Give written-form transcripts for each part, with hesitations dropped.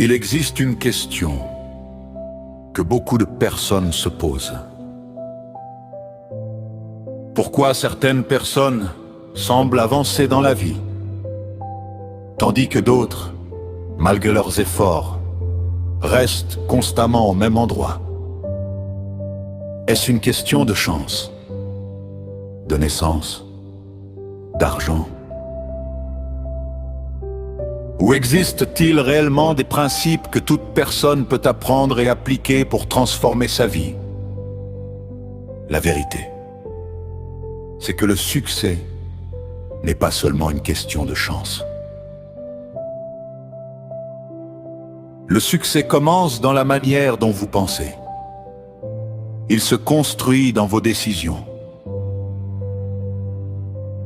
Il existe une question que beaucoup de personnes se posent. Pourquoi certaines personnes semblent avancer dans la vie, tandis que d'autres, malgré leurs efforts, restent constamment au même endroit? Est-ce une question de chance, de naissance, d'argent? Ou existe-t-il réellement des principes que toute personne peut apprendre et appliquer pour transformer sa vie? La vérité, c'est que le succès n'est pas seulement une question de chance. Le succès commence dans la manière dont vous pensez. Il se construit dans vos décisions.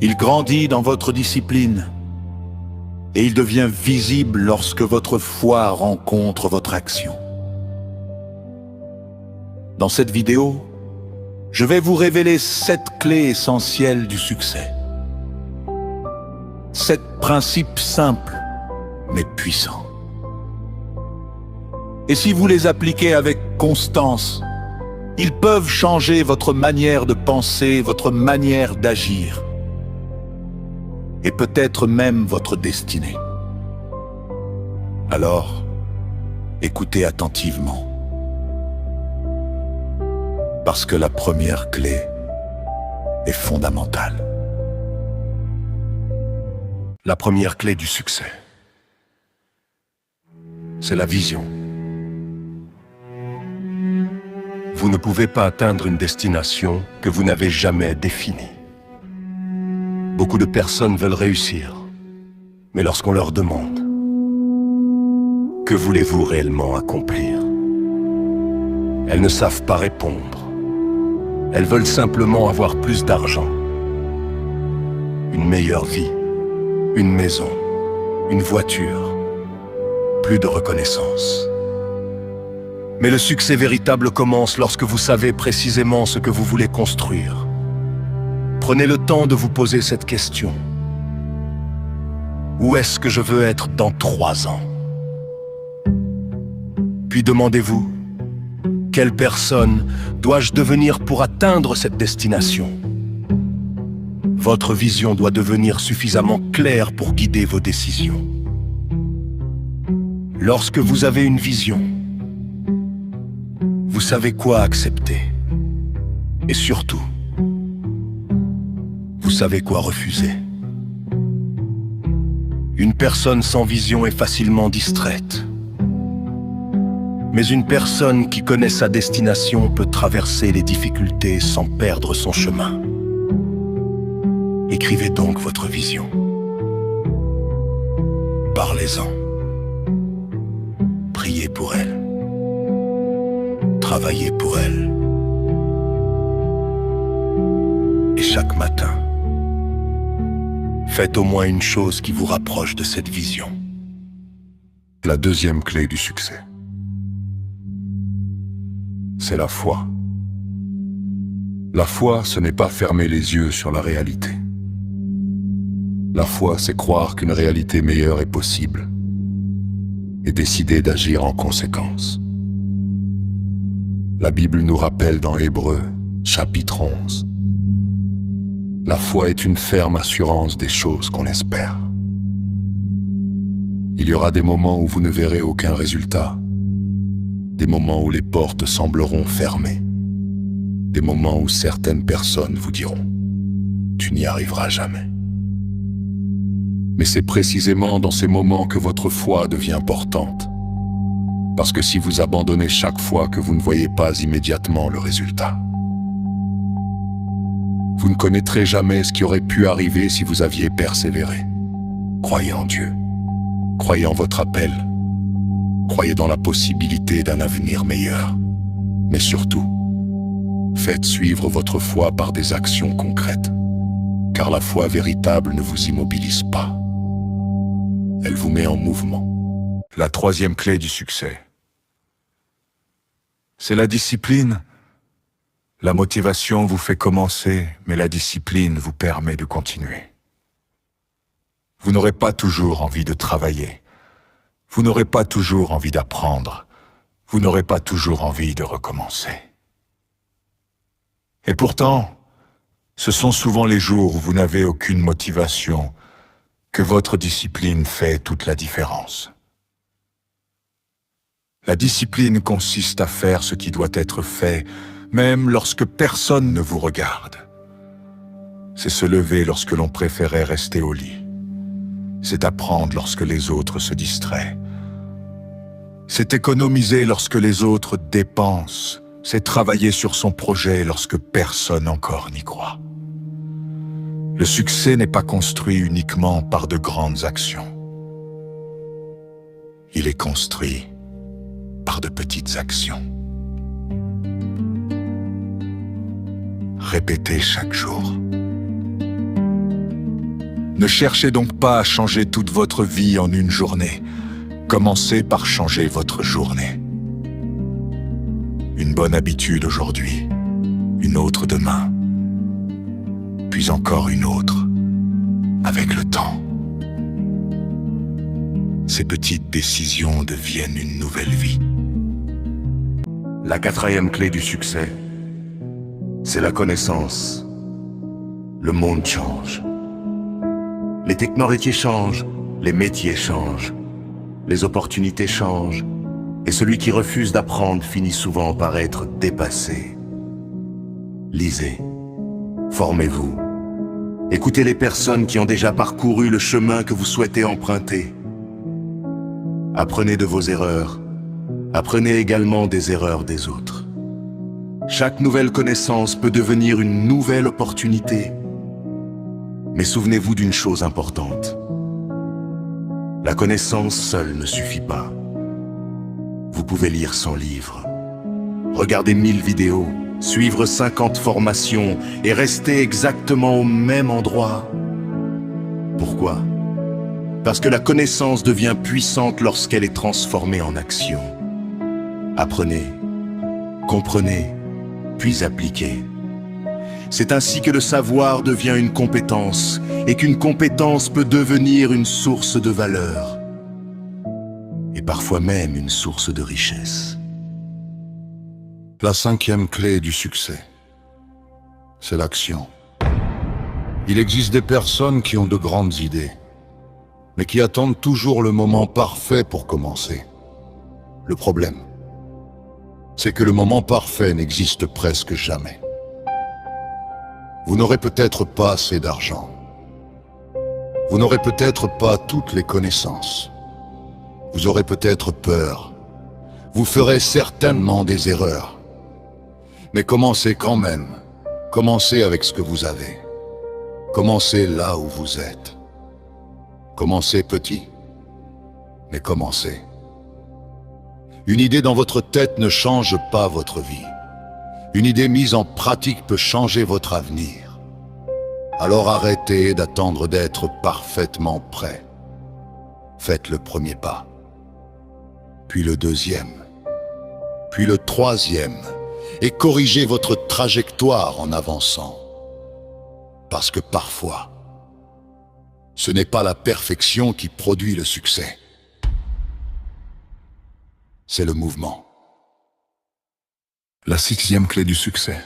Il grandit dans votre discipline. Et il devient visible lorsque votre foi rencontre votre action. Dans cette vidéo, je vais vous révéler 7 clés essentielles du succès. 7 principes simples, mais puissants. Et si vous les appliquez avec constance, ils peuvent changer votre manière de penser, votre manière d'agir, et peut-être même votre destinée. Alors, écoutez attentivement. Parce que la première clé est fondamentale. La première clé du succès, c'est la vision. Vous ne pouvez pas atteindre une destination que vous n'avez jamais définie. Beaucoup de personnes veulent réussir, mais lorsqu'on leur demande « Que voulez-vous réellement accomplir ?», elles ne savent pas répondre. Elles veulent simplement avoir plus d'argent, une meilleure vie, une maison, une voiture, plus de reconnaissance. Mais le succès véritable commence lorsque vous savez précisément ce que vous voulez construire. Prenez le temps de vous poser cette question. Où est-ce que je veux être dans 3 ans? Puis demandez-vous, quelle personne dois-je devenir pour atteindre cette destination? Votre vision doit devenir suffisamment claire pour guider vos décisions. Lorsque vous avez une vision, vous savez quoi accepter. Et surtout, vous savez quoi refuser. Une personne sans vision est facilement distraite. Mais une personne qui connaît sa destination peut traverser les difficultés sans perdre son chemin. Écrivez donc votre vision. Parlez-en. Priez pour elle. Travaillez pour elle. Et chaque matin, faites au moins une chose qui vous rapproche de cette vision. La deuxième clé du succès, c'est la foi. La foi, ce n'est pas fermer les yeux sur la réalité. La foi, c'est croire qu'une réalité meilleure est possible et décider d'agir en conséquence. La Bible nous rappelle dans Hébreux, chapitre 11, la foi est une ferme assurance des choses qu'on espère. Il y aura des moments où vous ne verrez aucun résultat, des moments où les portes sembleront fermées, des moments où certaines personnes vous diront « Tu n'y arriveras jamais ». Mais c'est précisément dans ces moments que votre foi devient portante, parce que si vous abandonnez chaque fois que vous ne voyez pas immédiatement le résultat, vous ne connaîtrez jamais ce qui aurait pu arriver si vous aviez persévéré. Croyez en Dieu, croyez en votre appel, croyez dans la possibilité d'un avenir meilleur. Mais surtout, faites suivre votre foi par des actions concrètes, car la foi véritable ne vous immobilise pas. Elle vous met en mouvement. La troisième clé du succès, c'est la discipline. La motivation vous fait commencer, mais la discipline vous permet de continuer. Vous n'aurez pas toujours envie de travailler. Vous n'aurez pas toujours envie d'apprendre. Vous n'aurez pas toujours envie de recommencer. Et pourtant, ce sont souvent les jours où vous n'avez aucune motivation que votre discipline fait toute la différence. La discipline consiste à faire ce qui doit être fait, même lorsque personne ne vous regarde. C'est se lever lorsque l'on préférait rester au lit. C'est apprendre lorsque les autres se distraient. C'est économiser lorsque les autres dépensent. C'est travailler sur son projet lorsque personne encore n'y croit. Le succès n'est pas construit uniquement par de grandes actions. Il est construit par de petites actions. Répétez chaque jour. Ne cherchez donc pas à changer toute votre vie en une journée. Commencez par changer votre journée. Une bonne habitude aujourd'hui, une autre demain, puis encore une autre, avec le temps. Ces petites décisions deviennent une nouvelle vie. La quatrième clé du succès, c'est la connaissance. Le monde change. Les technologies changent, les métiers changent, les opportunités changent, et celui qui refuse d'apprendre finit souvent par être dépassé. Lisez, formez-vous, écoutez les personnes qui ont déjà parcouru le chemin que vous souhaitez emprunter. Apprenez de vos erreurs, apprenez également des erreurs des autres. Chaque nouvelle connaissance peut devenir une nouvelle opportunité. Mais souvenez-vous d'une chose importante. La connaissance seule ne suffit pas. Vous pouvez lire 100 livres, regarder 1000 vidéos, suivre 50 formations et rester exactement au même endroit. Pourquoi? Parce que la connaissance devient puissante lorsqu'elle est transformée en action. Apprenez, comprenez, puis appliquez. C'est ainsi que le savoir devient une compétence et qu'une compétence peut devenir une source de valeur et parfois même une source de richesse. La cinquième clé du succès, c'est l'action. Il existe des personnes qui ont de grandes idées, mais qui attendent toujours le moment parfait pour commencer. Le problème, c'est que le moment parfait n'existe presque jamais. Vous n'aurez peut-être pas assez d'argent. Vous n'aurez peut-être pas toutes les connaissances. Vous aurez peut-être peur. Vous ferez certainement des erreurs. Mais commencez quand même. Commencez avec ce que vous avez. Commencez là où vous êtes. Commencez petit, mais commencez. Une idée dans votre tête ne change pas votre vie. Une idée mise en pratique peut changer votre avenir. Alors arrêtez d'attendre d'être parfaitement prêt. Faites le premier pas, puis le deuxième, puis le troisième, et corrigez votre trajectoire en avançant. Parce que parfois, ce n'est pas la perfection qui produit le succès. C'est le mouvement. La sixième clé du succès,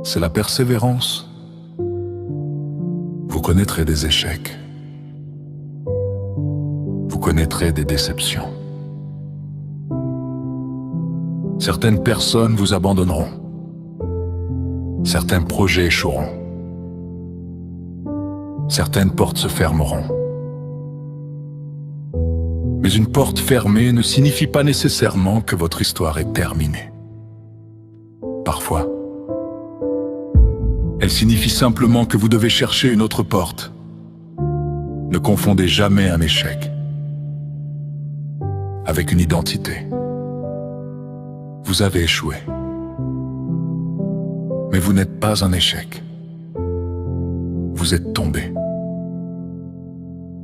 c'est la persévérance. Vous connaîtrez des échecs. Vous connaîtrez des déceptions. Certaines personnes vous abandonneront. Certains projets échoueront. Certaines portes se fermeront. Mais une porte fermée ne signifie pas nécessairement que votre histoire est terminée. Parfois, elle signifie simplement que vous devez chercher une autre porte. Ne confondez jamais un échec avec une identité. Vous avez échoué. Mais vous n'êtes pas un échec. Vous êtes tombé.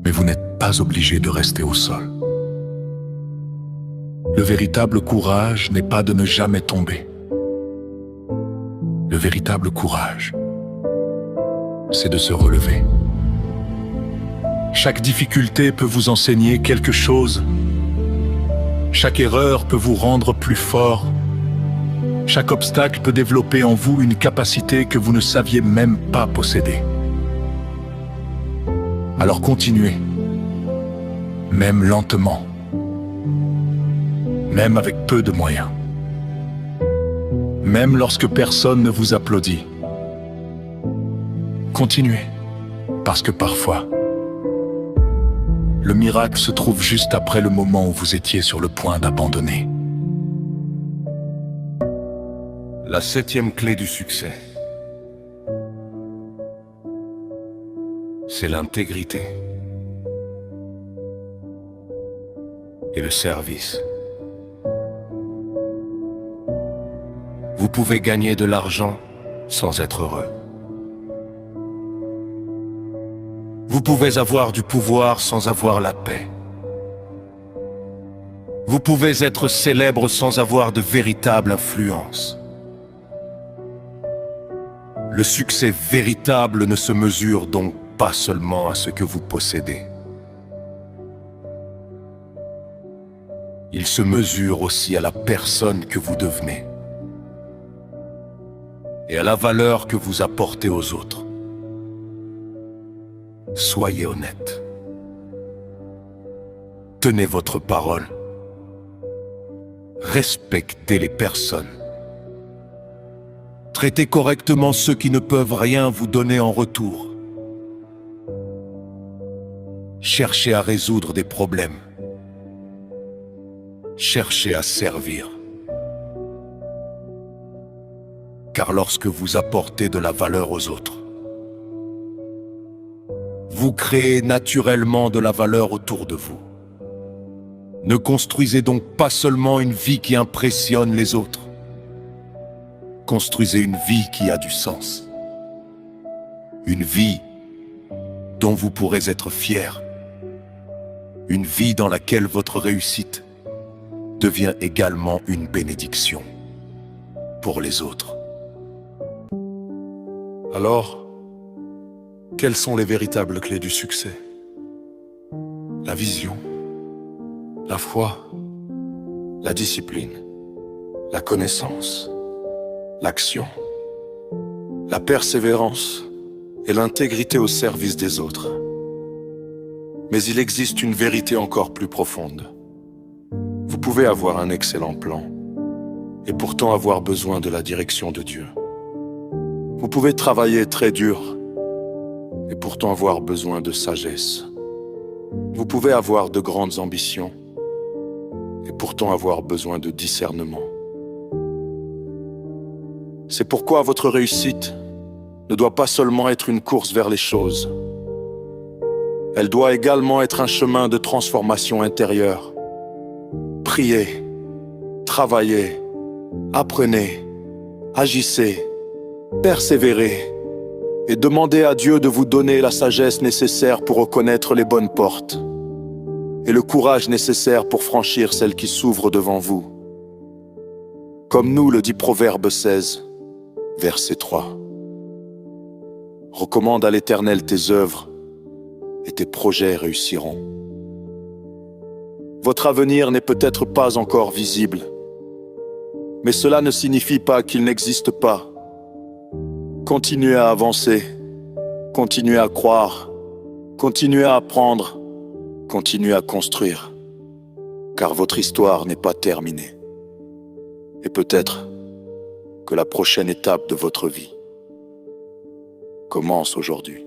Mais vous n'êtes pas obligé de rester au sol. Le véritable courage n'est pas de ne jamais tomber. Le véritable courage, c'est de se relever. Chaque difficulté peut vous enseigner quelque chose. Chaque erreur peut vous rendre plus fort. Chaque obstacle peut développer en vous une capacité que vous ne saviez même pas posséder. Alors continuez, même lentement, même avec peu de moyens, même lorsque personne ne vous applaudit. Continuez, parce que parfois, le miracle se trouve juste après le moment où vous étiez sur le point d'abandonner. La 7e clé du succès, c'est l'intégrité et le service. Vous pouvez gagner de l'argent sans être heureux. Vous pouvez avoir du pouvoir sans avoir la paix. Vous pouvez être célèbre sans avoir de véritable influence. Le succès véritable ne se mesure donc pas seulement à ce que vous possédez. Il se mesure aussi à la personne que vous devenez et à la valeur que vous apportez aux autres. Soyez honnête. Tenez votre parole. Respectez les personnes. Traitez correctement ceux qui ne peuvent rien vous donner en retour. Cherchez à résoudre des problèmes. Cherchez à servir. Car lorsque vous apportez de la valeur aux autres, vous créez naturellement de la valeur autour de vous. Ne construisez donc pas seulement une vie qui impressionne les autres. Construisez une vie qui a du sens. Une vie dont vous pourrez être fier. Une vie dans laquelle votre réussite devient également une bénédiction pour les autres. Alors, quelles sont les véritables clés du succès? La vision, la foi, la discipline, la connaissance, l'action, la persévérance et l'intégrité au service des autres. Mais il existe une vérité encore plus profonde. Vous pouvez avoir un excellent plan et pourtant avoir besoin de la direction de Dieu. Vous pouvez travailler très dur et pourtant avoir besoin de sagesse. Vous pouvez avoir de grandes ambitions et pourtant avoir besoin de discernement. C'est pourquoi votre réussite ne doit pas seulement être une course vers les choses. Elle doit également être un chemin de transformation intérieure. Priez, travaillez, apprenez, agissez, persévérez et demandez à Dieu de vous donner la sagesse nécessaire pour reconnaître les bonnes portes et le courage nécessaire pour franchir celles qui s'ouvrent devant vous. Comme nous le dit Proverbe 16, verset 3. Recommande à l'Éternel tes œuvres et tes projets réussiront. Votre avenir n'est peut-être pas encore visible, mais cela ne signifie pas qu'il n'existe pas. Continuez à avancer, continuez à croire, continuez à apprendre, continuez à construire, car votre histoire n'est pas terminée. Et peut-être que la prochaine étape de votre vie commence aujourd'hui.